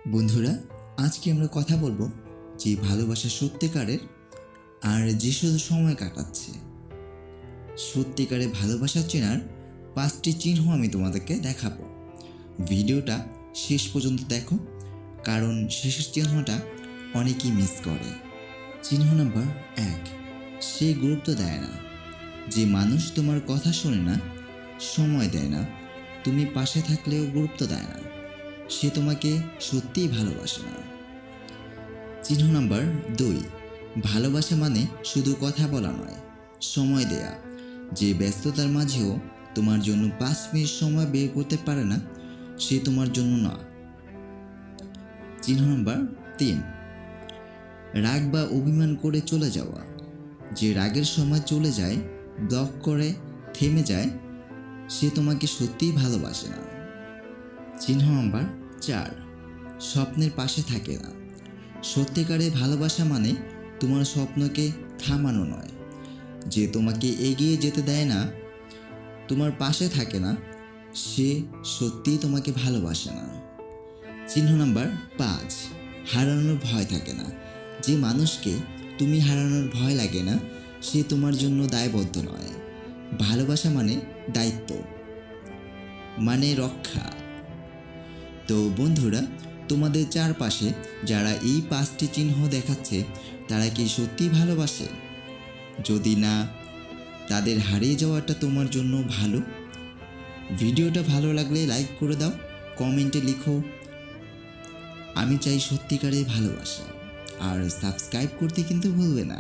বন্ধুরা, আজকে আমরা কথা বলবো যে ভালোবাসা সত্যিকারের আর যে শুধু সময় কাটাচ্ছে। সত্যিকারের ভালোবাসা চেনার 5টি চিহ্ন আমি তোমাদেরকে দেখাবো। ভিডিওটা শেষ পর্যন্ত দেখো, কারণ শেষের চিহ্নটা অনেকেই মিস করে। চিহ্ন নাম্বার 1, সে গুরুত্ব দেয় না। যে মানুষ তোমার কথা শোনে না, সময় দেয় না, তুমি পাশে থাকলেও গুরুত্ব দেয় না, সে তোমাকে সত্যিই ভালোবাসে না। চিহ্ন নাম্বার 2, ভালোবাসা মানে শুধু কথা বলা নয়, সময় দেয়া। যে ব্যস্ততার মাঝেও তোমার জন্য 5 মিনিট সময় বের করতে পারে না, সে তোমার জন্য না। চিহ্ন নাম্বার 3, রাগ বা অভিমান করে চলে যাওয়া। যে রাগের সময় চলে যায়, ব্লক করে, থেমে যায়, সে তোমাকে সত্যিই ভালোবাসে না। চিহ্ন নাম্বার 4, স্বপ্নের পাশে থাকে না। সত্যিকারের ভালোবাসা মানে তোমার স্বপ্নকে থামানো নয়। যে তোমাকে এগিয়ে যেতে দেয় না, তোমার পাশে থাকে না, সে সত্যিই তোমাকে ভালোবাসে না। চিহ্ন নাম্বার 5, হারানোর ভয় থাকে না। যে মানুষকে তুমি হারানোর ভয় লাগে না, সে তোমার জন্য দায়বদ্ধ নয়। ভালোবাসা মানে দায়িত্ব, মানে রক্ষা। তো বন্ধুরা, তোমাদের চারপাশে যারা এই 5টি চিহ্ন দেখাচ্ছে, তারা কি সত্যিই ভালোবাসে? যদি না, তাদের হারিয়ে যাওয়াটা তোমার জন্য ভালো। ভিডিওটা ভালো লাগলে লাইক করে দাও, কমেন্টে লিখো আমি চাই সত্যিকারের ভালোবাসা, আর সাবস্ক্রাইব করতে কিন্তু ভুলবে না।